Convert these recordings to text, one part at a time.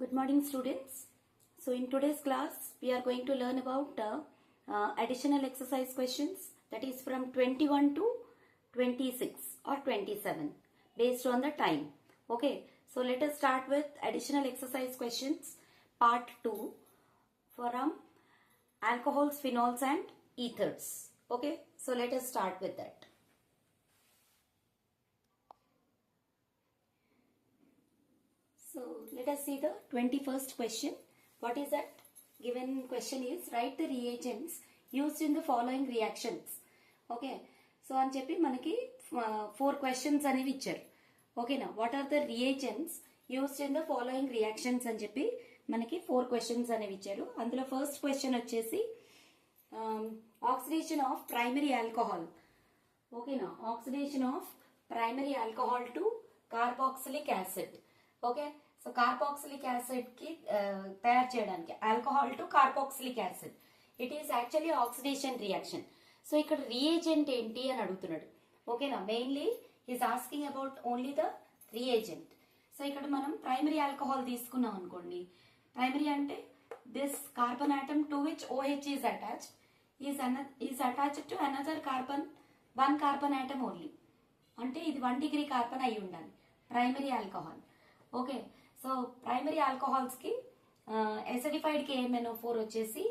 Good morning, students. So in today's class we are going to learn about additional exercise questions, that is from 21 to 26 or 27 based on the time. Okay, so let us start with additional exercise questions part 2 from alcohols, phenols and ethers. Okay, so let us start with that. So let us see the 21st question. What is that? Given question is write the reagents used in the following reactions. Okay, so అని చెప్పి మనకి 4 questions అనేవి ఇచ్చారు. ఓకేనా, what are the reagents used in the following reactions అని చెప్పి మనకి 4 questions అనేవి ఇచ్చారు. అందులో ఫస్ట్ క్వశ్చన్ వచ్చేసి ఆక్సిడేషన్ ఆఫ్ ప్రైమరీ ఆల్కహాల్. ఓకేనా, oxidation of primary alcohol to carboxylic acid. Okay, so carboxylic acid కి తయారు చేయడానికి alcohol to carboxylic acid, it is actually oxidation reaction. So ఇక్కడ రియేజెంట్ ఏంటి అని అడుగుతున్నాడు. ఓకేనా, mainly is asking about only the reagent. So ఇక్కడ మనం ప్రైమరీ ఆల్కహాల్ తీసుకున్నాం అనుకోండి. ప్రైమరీ అంటే this carbon atom to which OH is attached is attached to another carbon, 1 carbon atom only. అంటే ఇది 1 degree కార్బన్ అయి ఉండాలి primary alcohol. Okay, so primary alcohols కి ఎసిడిఫైడ్ KMnO4 వచ్చేసి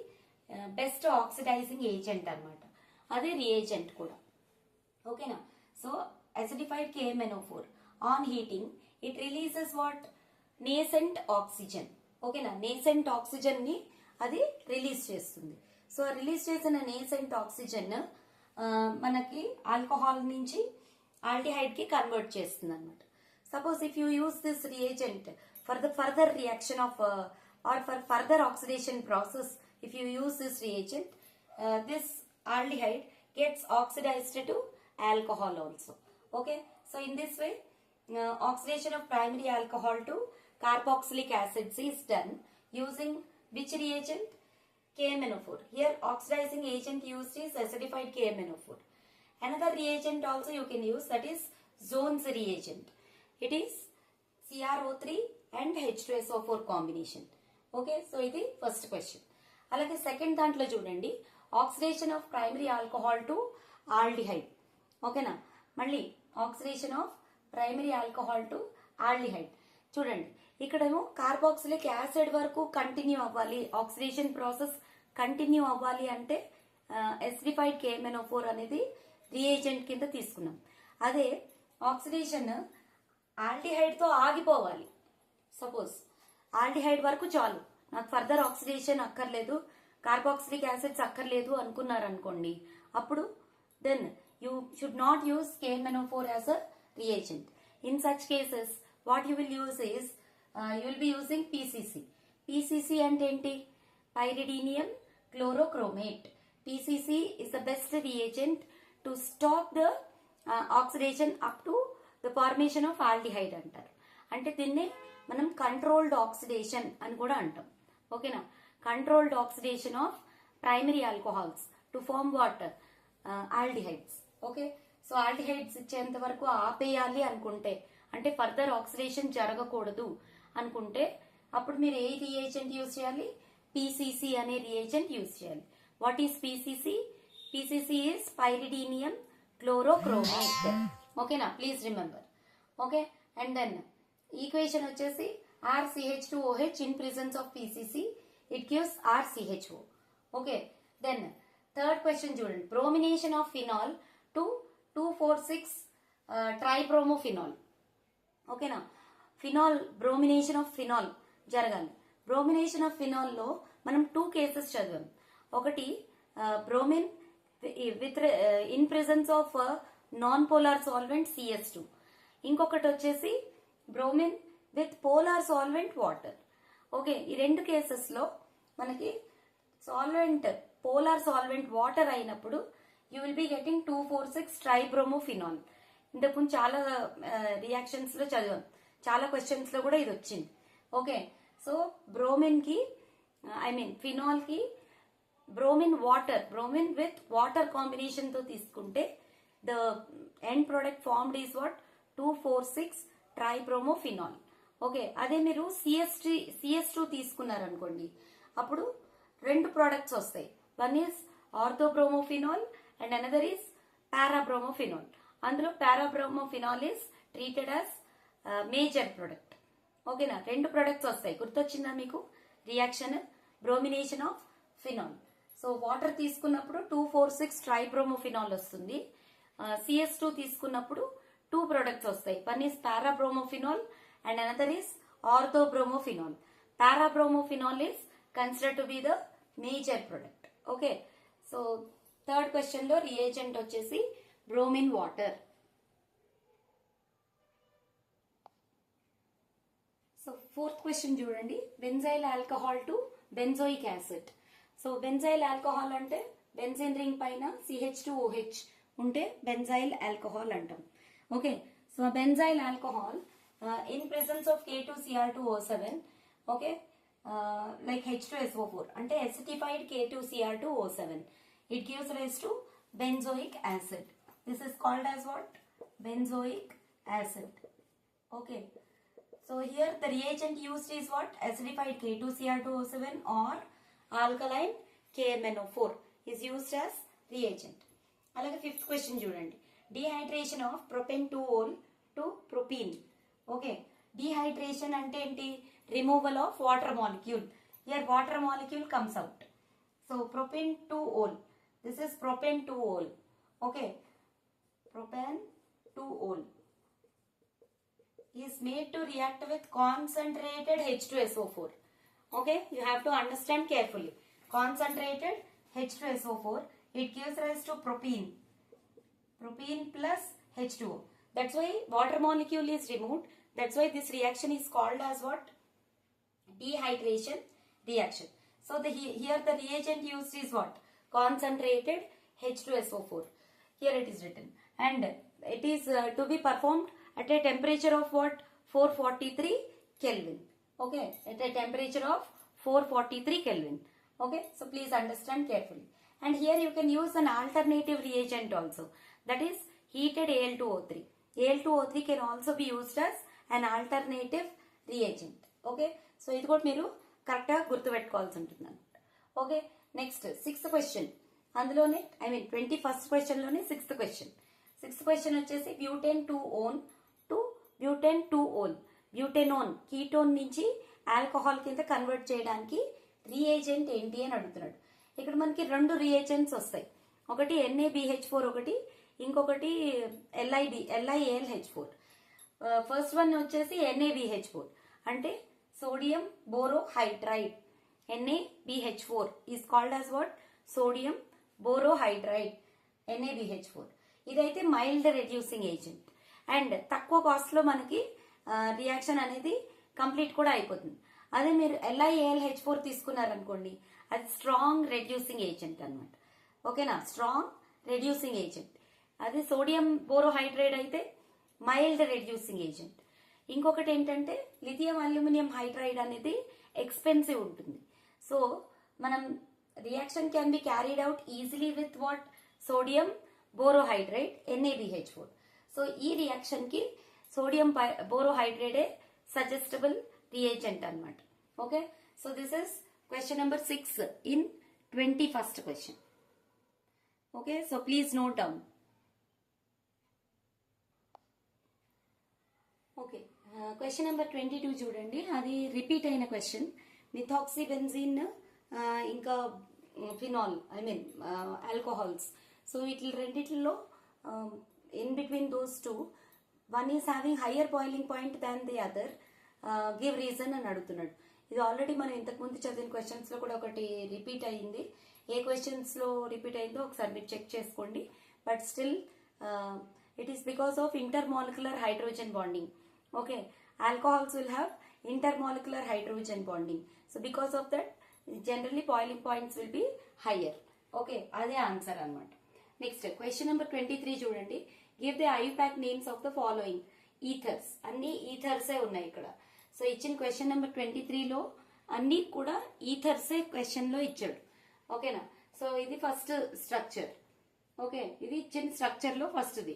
బెస్ట్ ఆక్సిడైజింగ్ ఏజెంట్ అనమాట. అదే రియేజెంట్ కూడా. ఓకేనా, so acidified KMnO4 on heating it releases what, nascent oxygen. ఓకేనా, నేసెంట్ ఆక్సిజన్ ని అది రిలీజ్ చేస్తుంది. సో రిలీజ్ చేసిన నేసెంట్ ఆక్సిజన్ మనకి ఆల్కహాల్ నుంచి ఆల్డిహైడ్ కి కన్వర్ట్ చేస్తుంది అనమాట. Suppose if you use this reagent for the further reaction of or for further oxidation process, if you use this reagent, this aldehyde gets oxidized to alcohol also. Okay, so in this way oxidation of primary alcohol to carboxylic acids is done using which reagent? KMnO4. Here oxidizing agent used is acidified KMnO4. Another reagent also you can use, that is Zone's reagent. It is CrO3 and H2SO4 combination. Okay, so ఇది first question. అలాగే second దాంట్లో చూడండి, oxidation of primary alcohol to aldehyde. ఓకేనా, మళ్ళీ oxidation of primary alcohol to aldehyde. చూడండి, ఇక్కడేమో carboxylic acid వరకు continue అవ్వాలి, ఆక్సిడేషన్ ప్రాసెస్ కంటిన్యూ అవ్వాలి అంటే ఎసిడిఫైడ్ KMnO4 అనేది రియేజెంట్ కింద తీసుకున్నాం. అదే ఆక్సిడేషన్ ఆల్డిహైడ్ తో ఆగిపోవాలి. సపోజ్ ఆల్డిహైడ్ వరకు చాలు, నాకు ఫర్దర్ ఆక్సిడేషన్ అక్కర్లేదు, కార్బాక్సిలిక్ యాసిడ్స్ అక్కర్లేదు అనుకున్నారనుకోండి, అప్పుడు then you should not use KMnO4 as a reagent. In such cases what you will use is you will be using PCC. PCC అంటే ఏంటి? పైరిడీనియం క్లోరోక్రోమేట్. PCC is the best reagent to stop the oxidation up to the formation of aldehyde అంటారు. అంటే దీన్ని మనం controlled oxidation అని కూడా అంటాం. ఓకేనా, controlled oxidation of primary alcohols to form what, aldehydes. Okay, so aldehydes ఇచ్చేంత వరకు ఆపేయాలి అనుకుంటే, అంటే ఫర్దర్ ఆక్సిడేషన్ జరగకూడదు అనుకుంటే, అప్పుడు మీరు ఏ రియేజెంట్ యూజ్ చేయాలి? PCC అనే రియేజెంట్ యూజ్ చేయాలి. What is PCC? PCC is pyridinium chlorochromate. ఓకేనా, please remember. Okay, and then equation వచ్చేసి RCH2OH in presence of PCC it gives RCHO. Okay, then third question చూడండి, bromination of phenol to 2,4,6 tribromophenol. ఓకేనా, phenol bromination of phenol జరగాలి. Bromination of phenol లో మనం 2 cases చదివాం. ఒకటి bromine with in presence of non polar solvent CS2. ఇంకొకటి వచ్చేసి bromine with polar solvent water. Okay, ఈ 2 కేసెస్ లో మనకి సాల్వెంట్ పోలార్ సాల్వెంట్ వాటర్ అయినప్పుడు యూ విల్ బి గెటింగ్ 2,4,6 ట్రైబ్రోమోఫినాల్. ఇంతకుముందు చాలా రియాక్షన్స్ లో చదివాం, చాలా క్వశ్చన్స్ లో కూడా ఇది వచ్చింది. ఓకే, సో బ్రోమిన్ కి ఫినాల్ కి బ్రోమిన్ విత్ వాటర్ కాంబినేషన్ తో తీసుకుంటే the end product formed is what, 2,4,6 tribromophenol. Okay, అదే మీరు CS2 తీసుకున్నారనుకోండి, అప్పుడు 2 ప్రోడక్ట్స్ వస్తాయి. One is orthobromophenol and another is parabromophenol. అందులో parabromophenol is treated as major product. ఓకేనా, 2 ప్రొడక్ట్స్ వస్తాయి. గుర్తొచ్చిందా మీకు? Reaction bromination of phenol. So water తీసుకున్నప్పుడు 2,4,6 ట్రైబ్రోమోఫినాల్ వస్తుంది. CS2 తీసుకున్నప్పుడు 2 ప్రొడక్ట్స్ వస్తాయి. One is parabromophenol and another is orthobromophenol. Parabromophenol is considered to be the major product. Okay, so third question లో reagent వచ్చేసి bromine water. So fourth question చూడండి, benzyl alcohol to benzoic acid. So benzyl alcohol అంటే benzene ring పైన CH2OH ఉంటే benzyl alcohol అంటాం. Okay, so benzyl alcohol in presence of K2Cr2O7, okay, like H2SO4 అంటే acidified K2Cr2O7, it gives rise to benzoic acid. This is called as what? Benzoic acid. Okay, so here the reagent used is what? Acidified K2Cr2O7 or alkaline KMnO4 is used as reagent. అలాగే fifth question చూడండి, dehydration of ప్రొపెన్ 2-ol to propene. Okay, dehydration అంటే ఏంటి? Removal of water molecule. Here water molecule comes out. So ప్రొపెన్ 2-ol, this is ప్రొపెన్ 2-ol. Okay, ప్రొపెన్ 2-ol is made to react with concentrated H2SO4. Okay, you have to understand carefully. Concentrated H2SO4, it gives rise to propene. Propene plus H2O. That's why water molecule is removed. That's why this reaction is called as what? Dehydration reaction. So here the reagent used is what? Concentrated H2SO4. Here it is written. And it is to be performed at a temperature of what? 443 Kelvin. Okay, at a temperature of 443 Kelvin. Okay, so please understand carefully. And here you can use an alternative reagent also, that is heated Al2O3. Al2O3 can also be used as an alternative reagent. Okay, so ఇది కూడా మీరు correct గా గుర్తుపెట్టుకోవాల్సి ఉంటుంది అన్నమాట. Okay, next sixth question, అందులోనే 21st question లోనే sixth question వచ్చేసి butane 2-on to butane 2-ol. Butanone ketone నుంచి ఆల్కహాల్ కింద కన్వర్ట్ చేయడానికి రియేజెంట్ ఏంటి అని అడుగుతున్నాడు. ఇక్కడ మనకి 2 రియేజెంట్స్ వస్తాయి. ఒకటి NaBH4, ఒకటి ఇంకొకటి LiAlH4. ఫస్ట్ వన్ వచ్చేసి NaBH4 అంటే sodium borohydride. NaBH4 is called as what? Sodium borohydride, NaBH4. ఇదైతే మైల్డ్ రెడ్యూసింగ్ ఏజెంట్ అండ్ తక్కువ కాస్ట్ లో మనకి రియాక్షన్ అనేది కంప్లీట్ కూడా అయిపోతుంది. అదే మీరు LiAlH4 తీసుకున్నారనుకోండి, అది స్ట్రాంగ్ రెడ్యూసింగ్ ఏజెంట్ అనమాట. ఓకేనా, స్ట్రాంగ్ రెడ్యూసింగ్ ఏజెంట్. అది సోడియం బోరోహైడ్రైడ్ అయితే మైల్డ్ రెడ్యూసింగ్ ఏజెంట్. ఇంకొకటి ఏంటంటే లిథియం అల్యూమినియం హైడ్రైడ్ అనేది ఎక్స్పెన్సివ్ ఉంటుంది. సో మనం reaction can be carried out easily with what? Sodium borohydride NaBH4. So ఈ రియాక్షన్ కి సోడియం బోరోహైడ్రైడే సజెస్టబుల్ రియేజెంట్ అన్నమాట. Okay, so this is question number 6 in 21st question. Okay, so please note down. Okay, question number 22 చూడండి, అది repeat అయిన క్వశ్చన్. Methoxy benzene ఇంకా phenol alcohols. So వీటి రెండిట్లో in between those two, one is having higher boiling point than the other, give reason అని అడుగుతున్నాడు. ఇది ఆల్రెడీ మనం ఇంతకుముందు చదివిన క్వశ్చన్స్ లో కూడా ఒకటి రిపీట్ అయ్యింది. ఏ క్వశ్చన్స్ లో రిపీట్ అయిందో ఒకసారి మీరు చెక్ చేసుకోండి. But still it is because of intermolecular hydrogen bonding. Okay, alcohols will have intermolecular hydrogen bonding. So because of that generally boiling points will be higher. Okay, అదే answer అన్నమాట. Next question number 23 చూడండి, give the IUPAC names of the following ethers. అన్ని ఈథర్సే ఉన్నాయి ఇక్కడ. So ఇచ్చిన question number 23లో అన్ని కూడా ఈథర్సే క్వశ్చన్ లో ఇచ్చాడు. ఓకేనా, సో ఇది ఫస్ట్ స్ట్రక్చర్. ఓకే, ఇది ఇచ్చిన స్ట్రక్చర్ లో ఫస్ట్ ది.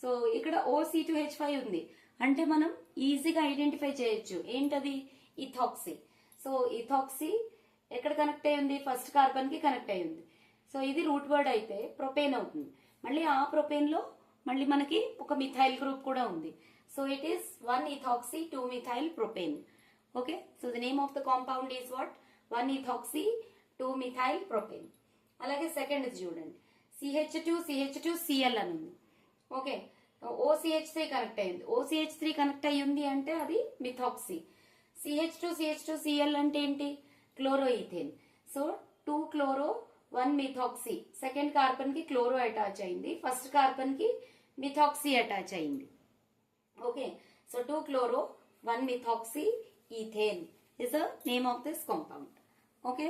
సో ఇక్కడ OC2H5 ఉంది అంటే మనం ఈజీగా ఐడెంటిఫై చేయొచ్చు. ఏంటది? ఇథాక్సీ. సో ఇథాక్సీ ఎక్కడ కనెక్ట్ అయి ఉంది? ఫస్ట్ కార్బన్ కి కనెక్ట్ అయి ఉంది. సో ఇది రూట్ వర్డ్ అయితే ప్రొపేన్ అవుతుంది. మళ్ళీ ఆ ప్రొపేన్ లో మళ్ళీ మనకి ఒక మిథైల్ గ్రూప్ కూడా ఉంది. So it is 1-ethoxy 2-methyl propane. Okay, so the name of the compound is what? 1-ethoxy 2-methyl propane. అలాగే సెకండ్ చూడండి, CH2CH2Cl అని ఉంది. ఓకే, OCH3 కనెక్ట్ అయ్యింది. OCH3 కనెక్ట్ అయ్యి ఉంది అంటే అది మిథాక్సీ. CH2CH2Cl అంటే ఏంటి? Chloroethane. So 2 chloro 1 methoxy. Second carbon కి క్లోరో అటాచ్ అయింది, ఫస్ట్ కార్బన్ కి మిథాక్సీ అటాచ్ అయింది. Okay, so 2 chloro 1 methoxy ethane is the name of this compound. Okay,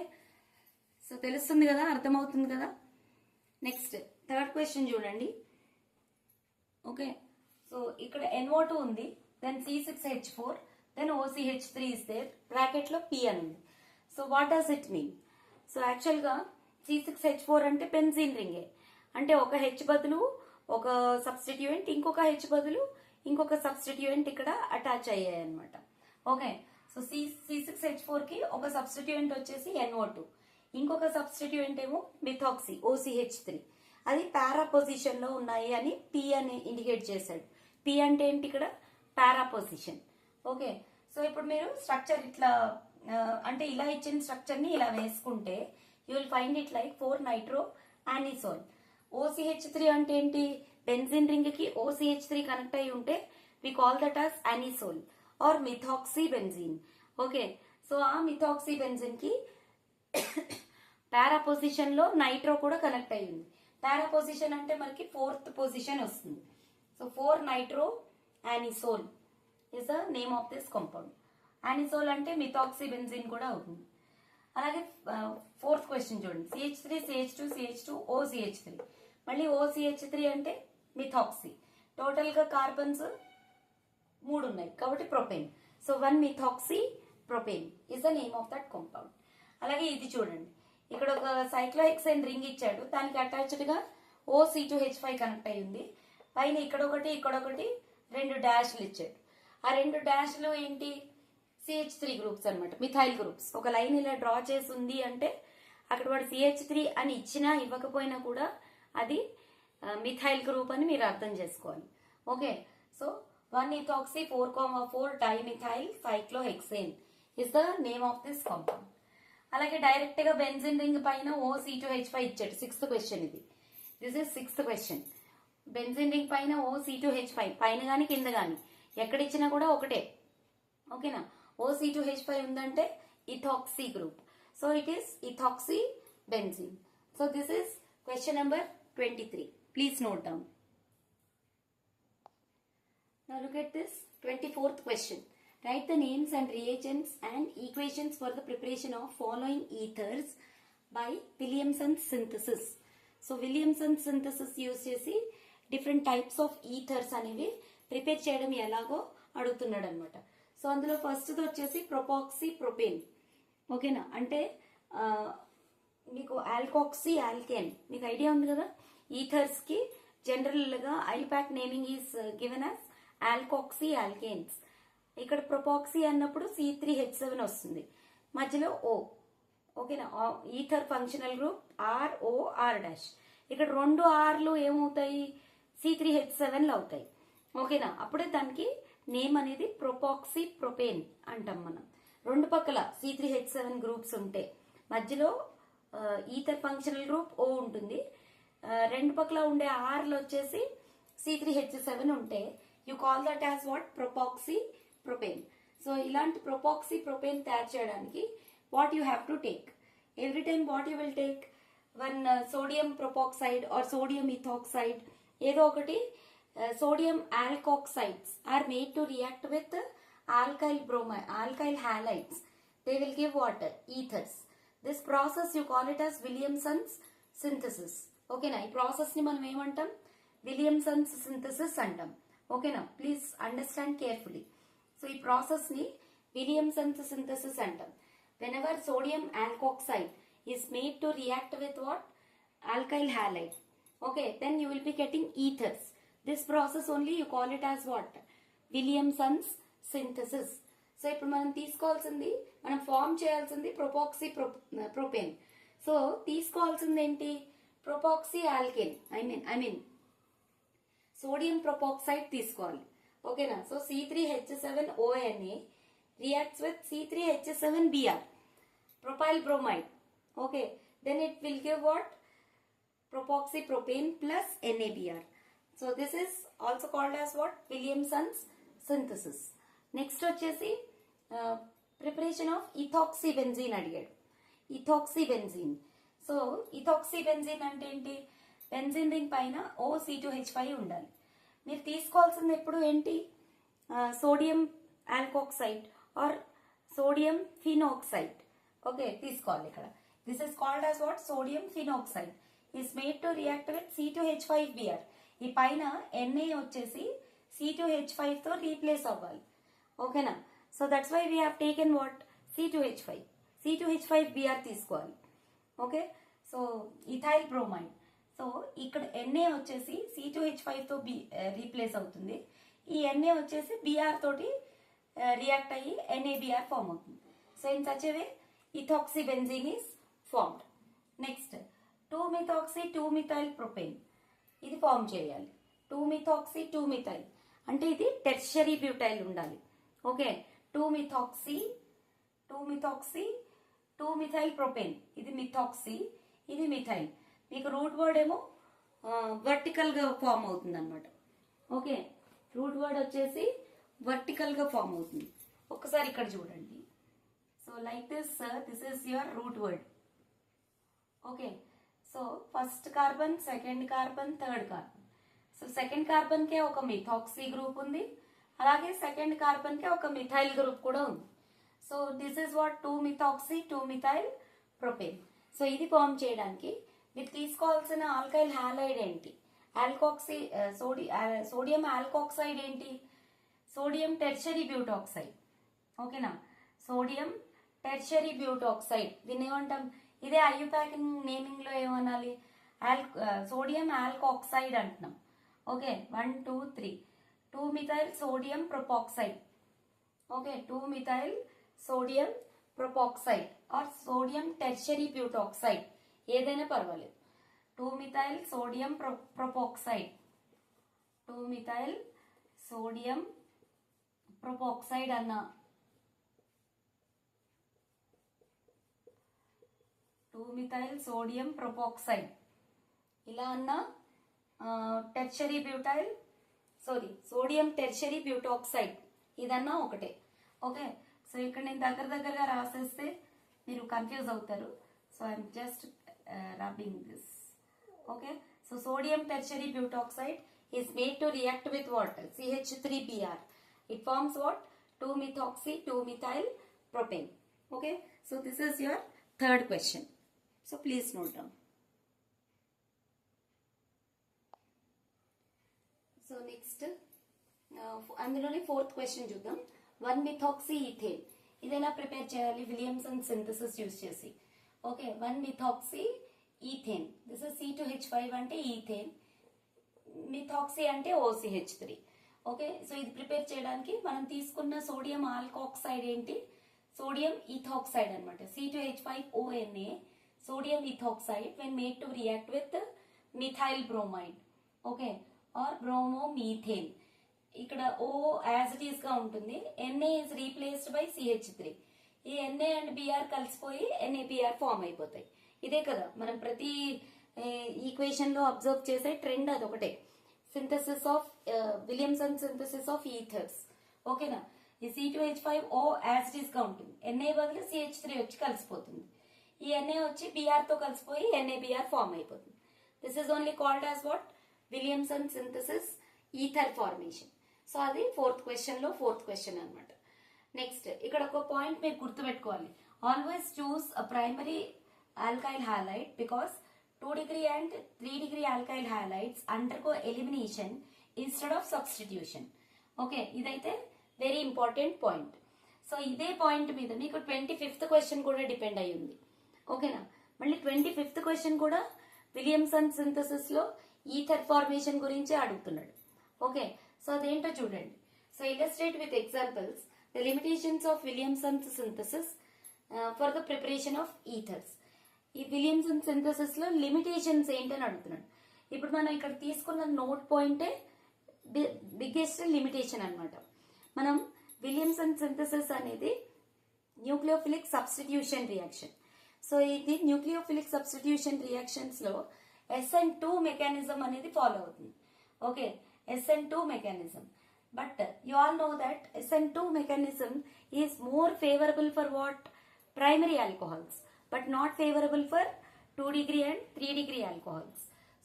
so తెలుస్తుంది కదా, అర్థమవుతుంది కదా. నెక్స్ట్ థర్డ్ క్వశ్చన్ చూడండి. ఓకే, సో ఇక్కడ NO2 ఉంది, then C6H4, then OCH3 is there, bracket లో P అని ఉంది. So what does it mean? So actual గా C6H4 అంటే బెంజీన్ రింగే. అంటే ఒక H బదులు ఒక సబ్స్టిట్యూయెంట్, ఇంకొక H బదులు ఇంకొక సబ్స్టిట్యూయెంట్ ఇక్కడ అటాచ్ అయ్యాయి అనమాట. ఓకే, సో C6H4 కి ఒక సబ్స్టిట్యూయెంట్ వచ్చేసి NO2, ఇంకొక సబ్స్టిట్యూయెంట్ ఏమో మిథాక్సీ OCH3. అది పారా పొజిషన్ లో ఉన్నాయి అని P అని ఇండికేట్ చేశాడు. P అంటే ఏంటి? ఇక్కడ పారా పొజిషన్. ఓకే, సో ఇప్పుడు మీరు స్ట్రక్చర్ ఇట్లా అంటే ఇలా ఇచ్చిన స్ట్రక్చర్ ని ఇలా వేసుకుంటే you will find it like 4-nitro anisole. OCH3 అంటే ఏంటి? బెంజిన్ రింగ్ కి OCH3 కనెక్ట్ అయి ఉంటే we call that as anisole or methoxy benzene. Okay, so ఆ మిథాక్సీ బెంజిన్ కి పారా పొజిషన్ లో నైట్రో కూడా కనెక్ట్ అయి ఉంది. పారా పొజిషన్ అంటే మనకి 4th పొజిషన్ వస్తుంది. So 4-nitro anisole is the name of this compound. anisole అంటే మిథాక్సీ బెంజిన్ కూడా అవుతుంది. అలాగే ఫోర్త్ క్వశ్చన్ చూడండి, CH3CH2CH2 OCH3. మళ్ళీ OCH3 అంటే మిథాక్సీ. టోటల్ గా కార్బన్స్ 3 ఉన్నాయి కాబట్టి propane. So 1-methoxy propane is the name of that compound. అలాగే ఇది చూడండి, ఇక్కడ ఒక సైక్లోహెక్సేన్ రింగ్ ఇచ్చాడు, దానికి అటాచ్డ్ గా OC2H5 కనెక్ట్ అయి ఉంది. పైన ఇక్కడ ఒకటి 2 డాష్లు ఇచ్చాడు. ఆ 2 డాష్లు ఏంటి? CH3 గ్రూప్స్ అనమాట, మిథైల్ గ్రూప్స్. ఒక లైన్ ఇలా డ్రా చేసి ఉంది అంటే అక్కడ వాడు CH3 అని ఇచ్చినా ఇవ్వకపోయినా కూడా అది మిథైల్ గ్రూప్ అని మీరు అర్థం చేసుకోవాలి. Okay, so 1-ethoxy 4,4-dimethyl cyclohexane is the name of this compound. అలాగే డైరెక్ట్ గా బెంజిన్ రింగ్ పైన OC2H5 ఇచ్చాడు. 6th క్వశ్చన్ ఇది. This is 6th question. Benzene ring పైన OC2H5 పైన గాని కింద గాని ఎక్కడిచ్చినా కూడా ఒకటే. ఓకేనా? OC2H5 ఉందంటే ethoxy group. So it is ethoxy benzene. So this is question number 23. Please note down. Now look at this 24th question. Write the names and reagents and equations for the preparation of following ethers by Williamson's synthesis. So Williamson's synthesis use చేసి different types of ఈథర్స్ అనేవి prepare చేయడం ఎలాగో అడుగుతున్నాడు అనమాట. So అందులో first వచ్చేసి ప్రొపాక్సీ propane. ఓకేనా? అంటే మీకు ఆల్కాక్సీ ఆల్కేన్ మీకు ఐడియా ఉంది కదా. ఈథర్స్ కి జనరల్ గా IUPAC naming is given as alkoxy alkanes. ఇక్కడ ప్రొపాక్సీ అన్నప్పుడు C3H7 వస్తుంది, మధ్యలో O. ఓకేనా? Ether functional group ROR'. ఇక్కడ 2 Rలు ఏమవుతాయి? C3H7లు అవుతాయి. ఓకేనా? అప్పుడే దానికి నేమ్ అనేది ప్రొపాక్సీ ప్రొపేన్ అంటాం మనం. 2 పక్కల C3H7 గ్రూప్స్ ఉంటే మధ్యలో ఈథర్ ఫంక్షనల్ గ్రూప్ O ఉంటుంది. 2 పక్కల ఉండే Rలు వచ్చేసి C3H7 ఉంటే you call that as what? Propoxy propane. So ఇలాంటి ప్రొపాక్సీ ప్రొపేన్ తయారు చేయడానికి what you have to take? Every time what you will take? 1 sodium propoxide or sodium ethoxide, ఏదో ఒకటి. Sodium alkoxides are made to react with alkyl halides. They will give water, ethers. This process you call it as Williamson's synthesis. ఓకేనా? ఈ process ని మనం ఏమంటాం? Williamson's synthesis అంటాం. ఓకేనా? Please understand carefully. So ఈ ప్రాసెస్ ని విలియమ్సన్స్ సింథసిస్ అంటాం. whenever sodium alkoxide is made to react with what? Alkyl halide. Okay, then you will be getting ethers. This process only you call it as what? Williamson's synthesis. So ఇప్పుడు మనం తీసుకోవాల్సింది, మనం form చేయాల్సింది ప్రొపాక్సీ propane. So తీసుకోవాల్సింది ఏంటి? ప్రొపాక్సీ alkane, I mean sodium ప్రొపాక్సైడ్ తీసుకోవాలి. ఓకేనా? So C3H7ONA reacts with C3H7Br, propyl bromide. Okay, then it will give what? Propoxypropane plus NaBr. So this is also called as what? Williamson's synthesis. Next వచ్చేసి preparation of ethoxy benzene అడిగాడు. Ethoxy benzene. So ethoxy benzene అంటే ఏంటి? Benzene ring పైన OC2H5 ఉండాలి. మీరు తీసుకోవాల్సింది ఎప్పుడు ఏంటి? Sodium alkoxide or sodium phenoxide. Okay, తీసుకోవాలి ఇక్కడ. This is called as what? Sodium phenoxide is made to react with C2H5Br. ఈ పైన Na వచ్చేసి C2H5 తో రీప్లేస్ అవ్వాలి. ఓకేనా? So that's why we have taken what? C2H5. C2H5Br తీసుకోవాలి. Okay, so ethyl bromide. So ఇక్కడ Na వచ్చేసి C2H5 తో రీప్లేస్ అవుతుంది. ఈ Na వచ్చేసి Br తోటి రియాక్ట్ అయ్యి NaBr ఫామ్ అవుతుంది. So in such a way ethoxy benzene is formed. Next 2-methoxy-2-methyl propane. ఇది ఫామ్ చేయాలి. 2-methoxy-2-methyl అంటే ఇది టెర్షరీ బ్యూటైల్ ఉండాలి. Okay, 2-methoxy-2-methyl propane. ఇది మిథాక్సీ, ఇది మిథైల్. మీకు రూట్ వర్డ్ ఏమో వర్టికల్ గా ఫామ్ అవుతుంది అనమాట. ఓకే, రూట్ వర్డ్ వచ్చేసి వర్టికల్ గా ఫామ్ అవుతుంది. ఒక్కసారి ఇక్కడ చూడండి. So like this is your root word. Okay, so first carbon, second carbon, third carbon. So second carbon కే ఒక మిథాక్సీ గ్రూప్ ఉంది, అలాగే సెకండ్ కార్బన్ కే ఒక మిథైల్ గ్రూప్ కూడా ఉంది. So this is what? 2-methoxy-2-methyl propane. So ఇది form చేయడానికి మీరు తీసుకోవాల్సిన ఆల్కైల్ హాలైడ్ ఏంటి? ఆల్కాక్సీ సోడియం ఆల్కాక్సైడ్ ఏంటి? Sodium tertiary butoxide. ఓకేనా? Sodium tertiary butoxide. దీన్ని ఏమంటాం? ఇదే ఐయుపాక్ నేమింగ్ లో ఏమనాలి? సోడియం ఆల్కాక్సైడ్ అంటున్నాం. Okay, 1 2 3 2-methyl sodium propoxide. Okay, 2-methyl sodium propoxide or sodium tertiary butoxide ఏదైనా పర్వాలేదు. 2-methyl sodium propoxide. 2-methyl sodium propoxide అన్న 2-methyl sodium propoxide ఇలా అన్న tertiary butyl sodium tertiary butoxide ఇదన్నా ఒకటే. ఓకే, సో ఇక్కడ నేను దగ్గరగా రాసేస్తే మీరు కన్ఫ్యూజ్ అవుతారు. So I'm just rubbing this. Okay, so sodium tertiary butoxide is made to react with water, CH3Br. It forms what? 2-methoxy-2-methyl propane. Okay, so this is your third question. So please note down. So next అందులోనే fourth question చూద్దాం. 1-methoxy-ethane. ఇది ఎలా prepare చేయాలి? Williamson synthesis use చేసి. Okay, 1-methoxy-ethane. This is C2H5 అంటే ethane, methoxy అంటే OCH3. Okay, so ఇది prepare చేయడానికి మనం తీసుకున్న సోడియం ఆల్కాక్సైడ్ ఏంటి? సోడియం ఇథాక్సైడ్ అనమాట. C2H5ONA sodium ethoxide when made to react with methyl bromide. Okay, or bromomethane. ఇక్కడ O యాజ్ ఇట్ ఈస్ గా ఉంటుంది. Na is replaced by CH3. ఈ Na అండ్ Br కలిసిపోయి NaBr ఫామ్ అయిపోతాయి. ఇదే కదా మనం ప్రతి ఈక్వేషన్ లో అబ్జర్వ్ చేసే ట్రెండ్, అదొకటే. Synthesis of Williamson synthesis of ఈథర్స్. ఓకేనా? ఈ C2H5O యాజ్ ఇట్ ఈస్ గా ఉంటుంది. Na బదులు CH3 వచ్చి కలిసిపోతుంది. ఈ Na వచ్చి Br తో కలిసిపోయి NaBr ఫామ్ అయిపోతుంది. This is only called as what? Williamson synthesis ether formation. So అది ఫోర్త్ క్వశ్చన్ లో ఫోర్త్ క్వశ్చన్ అనమాట. నెక్స్ట్ ఇక్కడ ఒక పాయింట్ మీరు గుర్తుపెట్టుకోవాలి. Always choose a primary alkyl halide because 2° and 3° alkyl halides undergo elimination instead of substitution. Okay, ఇదైతే very important point. So ఇదే point మీద మీకు 25th క్వశ్చన్ కూడా డిపెండ్ అయి ఉంది. ఓకేనా? మళ్ళీ 25th క్వశ్చన్ కూడా విలియమ్సన్ సింథసిస్ లో ఈథర్ ఫార్మేషన్ గురించి అడుగుతున్నాడు. ఓకే, సో అదేంటో చూడండి. So So illustrate with examples the limitations of Williamson's synthesis for the preparation of ethers. ఈ విలియమ్సన్ సింథసిస్ లో లిమిటేషన్స్ ఏంటని అడుగుతున్నాడు. ఇప్పుడు మనం ఇక్కడ తీసుకున్న నోట్ పాయింటే బిగ్గెస్ట్ లిమిటేషన్ అన్నమాట. మనం విలియమ్సన్ సింథసిస్ అనేది న్యూక్లియోఫిలిక్ సబ్స్టిట్యూషన్ రియాక్షన్. సో ఇది న్యూక్లియోఫిలిక్ సబ్స్టిట్యూషన్ రియాక్షన్స్ లో SN2 మెకానిజం అనేది ఫాలో అవుతుంది. Okay, SN2 mechanism. But you all know that SN2 mechanism is more favorable for what? Primary alcohols, but not favorable for 2 degree and 3 degree alcohols.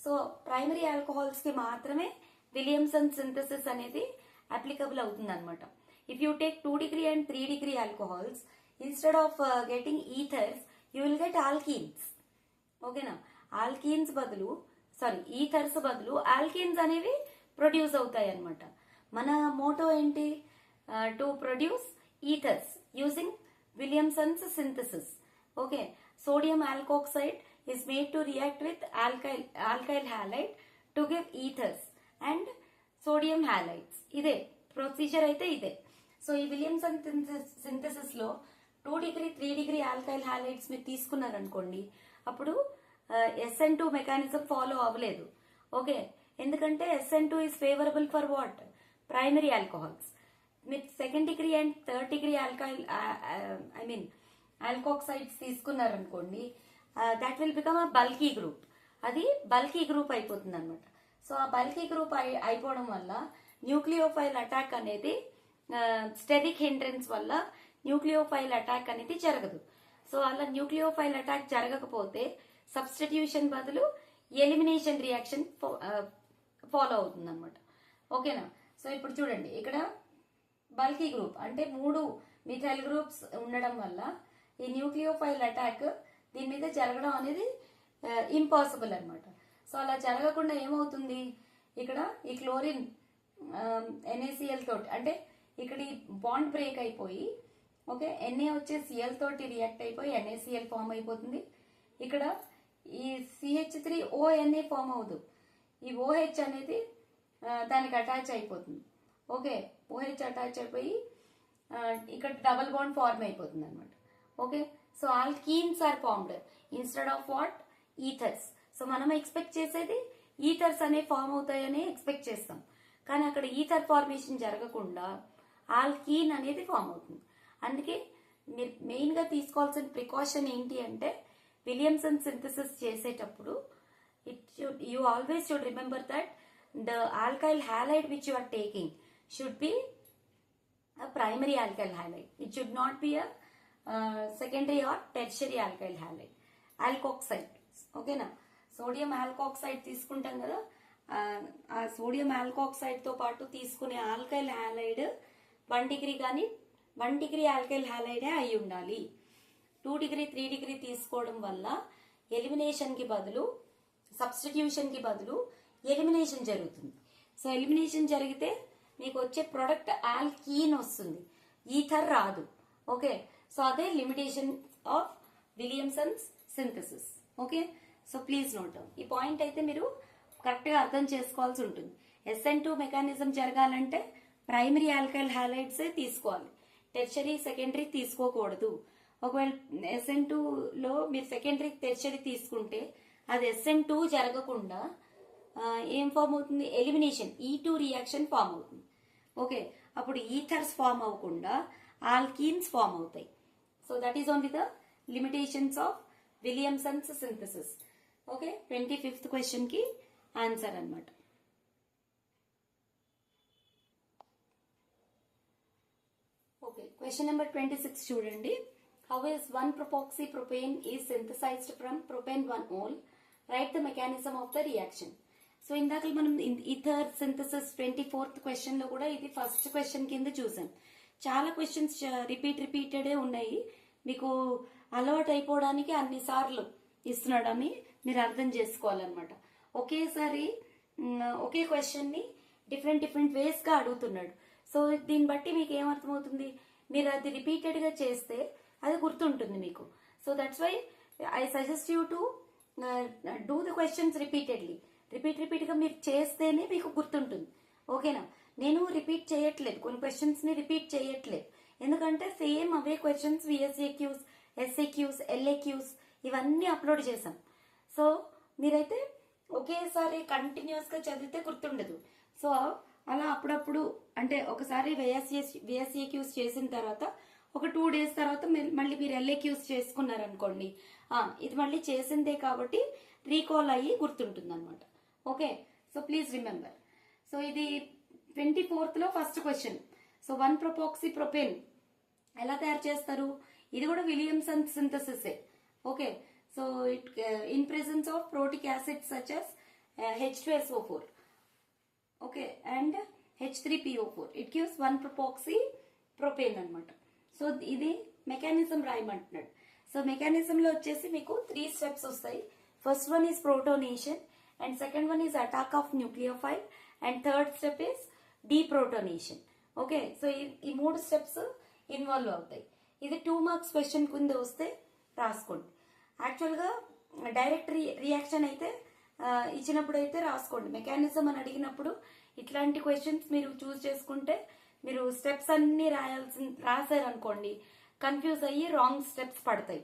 So primary alcohols ki maatrame Williamson synthesis anedi applicable అవుతుంది అన్నమాట. If you take 2 degree and 3 degree alcohols, instead of getting ethers, you will get alkenes. Okay na? Alkenes బదులు ఈథర్స్ బదులు alkenes అనేవి produce అవుతాయి అన్నమాట. మన motto ఏంటి? To produce ethers using Williamson's synthesis. Okay, sodium alkoxide is made to react with alkyl halide to give ethers and sodium halides. ఇదే procedure అయితే ఇదే. సో ఈ విలియమ్సన్ సింథసిస్ లో 2 degree 3 degree ఆల్కైల్ హాలైడ్స్ మీరు తీసుకున్నారనుకోండి, అప్పుడు SN2 mechanism follow అవ్వలేదు. Okay, ఎందుకంటే SN2 is favorable for what? Primary alcohols. మీరు 2nd degree and 3rd degree alkoxides తీసుకున్నారనుకోండి, that will become a bulky group. అది బల్కీ గ్రూప్ అయిపోతుంది అనమాట. So ఆ బల్కీ గ్రూప్ అయిపోవడం వల్ల న్యూక్లియోఫైల్ అటాక్ అనేది స్టెరిక్ హిండ్రెన్స్ వల్ల న్యూక్లియోఫైల్ అటాక్ అనేది జరగదు. సో అలా న్యూక్లియోఫైల్ అటాక్ జరగకపోతే సబ్స్టిట్యూషన్ బదులు ఎలిమినేషన్ రియాక్షన్ ఫాలో అవుతుంది అనమాట. ఓకేనా? సో ఇప్పుడు చూడండి, ఇక్కడ బల్కీ గ్రూప్ అంటే 3 మిథైల్ గ్రూప్స్ ఉండడం వల్ల ఈ న్యూక్లియోఫైల్ అటాక్ దీని మీద జరగడం అనేది ఇంపాసిబుల్ అనమాట. సో అలా జరగకుండా ఏమవుతుంది, ఇక్కడ ఈ క్లోరిన్ NaCl తోటి అంటే ఇక్కడ ఈ బాండ్ బ్రేక్ అయిపోయి, ఓకే, Na వచ్చే Cl తోటి రియాక్ట్ అయిపోయి NaCl ఫామ్ అయిపోతుంది. ఇక్కడ ఈ CH3ONA ఫామ్ అవ్వదు, ఈ OH అనేది దానికి అటాచ్ అయిపోతుంది. ఓకే, OH అటాచ్ అయిపోయి ఇక్కడ డబల్ బాండ్ ఫార్మ్ అయిపోతుంది అనమాట. Okay, so alkenes are formed instead of what? Ethers. So మనం ఎక్స్పెక్ట్ చేసేది ఈథర్స్ అనే ఫామ్ అవుతాయని ఎక్స్పెక్ట్ చేస్తాం, కానీ అక్కడ ఈథర్ ఫార్మేషన్ జరగకుండా ఆల్కీన్ అనేది ఫామ్ అవుతుంది. అందుకే మీరు మెయిన్ గా తీసుకోవాల్సిన ప్రికాషన్ ఏంటి అంటే, విలియమ్సన్ సింథసిస్ చేసేటప్పుడు you always should remember that the alkyl halide which you are taking should be a primary alkyl halide. It should not be a secondary or tertiary alkyl halide. Alkoxide. ఓకేనా? Sodium ఆల్కోక్సైడ్ తీసుకుంటాం కదా, ఆ sodium ఆల్కోక్సైడ్ తో పాటు తీసుకునే alkyl halide 1 degree కానీ 1 degree alkyl హాలైడే అయి ఉండాలి. 2 degree 3 degree తీసుకోవడం వల్ల ఎలిమినేషన్ కి బదులు సబ్స్టిట్యూషన్ కి బదులు ఎలిమినేషన్ జరుగుతుంది. సో ఎలిమినేషన్ జరిగితే మీకు వచ్చే ప్రొడక్ట్ ఆల్కీన్ వస్తుంది, ఈథర్ రాదు. ఓకే, సో అదే limitation of Williamson's synthesis. Okay, so please note ఈ పాయింట్ అయితే మీరు కరెక్ట్ గా అర్థం చేసుకోవాల్సి ఉంటుంది. SN2 మెకానిజం జరగాలంటే ప్రైమరీ ఆల్కైల్ హాలైడ్స్ తీసుకోవాలి, టెర్షరీ సెకండరీ తీసుకోకూడదు. ఒకవేళ SN2 లో మీరు సెకండరీ టెర్షరీ తీసుకుంటే అది SN2 జరగకుండా ఏం ఫామ్ అవుతుంది? ఎలిమినేషన్ E2 రియాక్షన్ ఫామ్ అవుతుంది. ఓకే, అప్పుడు ఈథర్స్ ఫామ్ అవ్వకుండా ఆల్కీన్స్ ఫామ్ అవుతాయి. So that is only the limitations of Williamson's synthesis. Okay, 25th question కి ఆన్సర్ అన్నమాట. ఓకే, క్వశ్చన్ నెంబర్ 26 చూడండి. How is 1-propoxypropane is synthesized from propane 1-ol? Write the mechanism of the reaction. So ఇందాక మనం ether synthesis 24th question లో కూడా ఇది first question కింద చూసాం. చాలా క్వశ్చన్స్ రిపీటెడే ఉన్నాయి, మీకు అలవాటు అయిపోవడానికి అన్ని సార్లు ఇస్తున్నాడని మీరు అర్థం చేసుకోవాలన్నమాట. ఒకేసారి ఒకే క్వశ్చన్ ని డిఫరెంట్ వేస్ గా అడుగుతున్నాడు. సో దీన్ని బట్టి మీకు ఏమర్థమవుతుంది, మీరు అది రిపీటెడ్ గా చేస్తే అది గుర్తుంటుంది మీకు. So that's why I suggest you to do the questions repeat గా మీరు చేస్తేనే మీకు గుర్తుంటుంది. ఓకేనా? నేను రిపీట్ చేయట్లేదు, కొన్ని క్వశ్చన్స్ ని రిపీట్ చేయట్లేదు, ఎందుకంటే సేమ్ అవే క్వశ్చన్స్ విఎస్ఏక్యూస్, ఎస్ఏక్యూస్, ఎల్ఏక్యూస్ ఇవన్నీ అప్లోడ్ చేశాం. సో మీరైతే ఒకేసారి కంటిన్యూస్ గా చదివితే గుర్తుండదు. సో అలా అప్పుడప్పుడు అంటే ఒకసారి విఎస్ఏక్యూస్ చేసిన తర్వాత ఒక 2 days తర్వాత మళ్ళీ మీరు ఎల్ఏక్యూస్ చేసుకున్నారనుకోండి, ఇది మళ్ళీ చేసిందే కాబట్టి రీకాల్ అయ్యి గుర్తుంటుంది అనమాట. Okay, so please remember. So ఇది 24th లో ఫస్ట్ క్వశ్చన్. సో 1-propoxypropane ఎలా తయారు చేస్తారు? ఇది కూడా Williamson synthesis. Okay, so it in presence of protic acid such as H2SO4 okay and H3PO4 it gives 1-propoxypropane అనమాట. సో ఇది మెకానిజం రాయమంటున్నాడు. సో మెకానిజం లో వచ్చేసి మీకు 3 steps వస్తాయి. First one is protonation, and second one is attack of nucleophile, and third step is deprotonation. Okay, so ఈ 3 steps involve అవుతాయి. ఇది 2 marks question కింద వస్తే రాసుకోండి. యాక్చువల్గా డైరెక్ట్ రియాక్షన్ అయితే ఇచ్చినప్పుడు అయితే రాసుకోండి. మెకానిజం అని అడిగినప్పుడు ఇట్లాంటి క్వశ్చన్స్ మీరు చూస్ చేసుకుంటే మీరు స్టెప్స్ అన్ని రాశారనుకోండి, కన్ఫ్యూజ్ అయ్యి రాంగ్ స్టెప్స్ పడతాయి.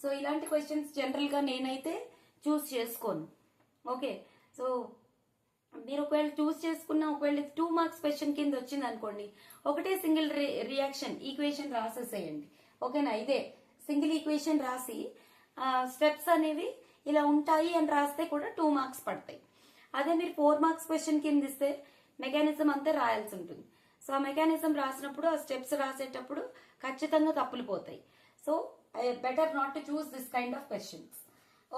సో ఇలాంటి క్వశ్చన్స్ జనరల్ గా నేనైతే చూస్ చేసుకోను. ఓకే, సో మీరు ఒకవేళ చూస్ చేసుకున్న ఒకవేళ 2 marks క్వశ్చన్ కింద వచ్చింది అనుకోండి, ఒకటే సింగిల్ రియాక్షన్ ఈక్వేషన్ రాసేసేయండి. ఓకేనా? ఇదే సింగిల్ ఈక్వేషన్ రాసి స్టెప్స్ అనేవి ఇలా ఉంటాయి అని రాస్తే కూడా 2 marks పడతాయి. అదే మీరు 4 marks క్వశ్చన్ కింద ఇస్తే మెకానిజం అంతా రాయాల్సి ఉంటుంది. సో ఆ మెకానిజం రాసినప్పుడు ఆ స్టెప్స్ రాసేటప్పుడు ఖచ్చితంగా తప్పులు పోతాయి. So better not to choose this kind of questions.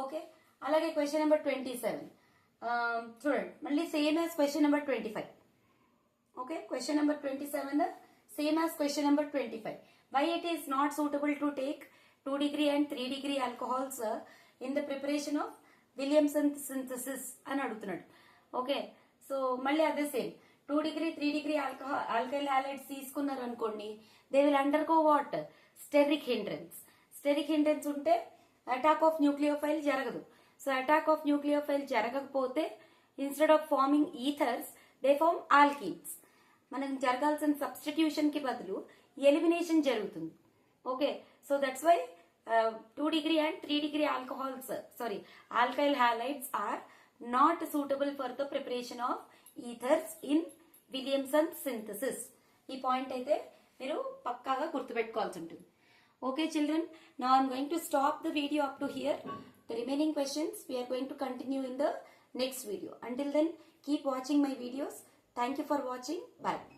Okay, అలాగే క్వశ్చన్ నెంబర్ 27 చూడండి, మళ్ళీ same as question number 25. Okay, question number 27 same as question number 25. Why it is not suitable to take 2 degree and 3 degree alcohols in the preparation of Williamson synthesis అని అడుగుతున్నాడు. Okay, so మళ్ళీ అదే same 2 degree 3 degree alkyl halides తీసుకున్నారు అనుకోండి, they will undergo what steric hindrance. Steric hindrance ఉంటే attack of nucleophile జరగదు. So attack of nucleophile జరగకపోతే instead of forming ethers they form alkenes. మనకు జరగాల్సిన సబ్స్టిట్యూషన్ కి బదులు ఎలిమినేషన్ జరుగుతుంది. Okay, so that's why 2 degree and 3 degree alkyl halides are not suitable for the preparation of ethers in Williamson synthesis. ఈ point అయితే మీరు పక్కాగా గుర్తుపెట్టుకోవాల్సి ఉంటుంది. Okay children, now I am going to stop the video up to here. The remaining questions we are going to continue in the next video. Until then, keep watching my videos. Thank you for watching. Bye.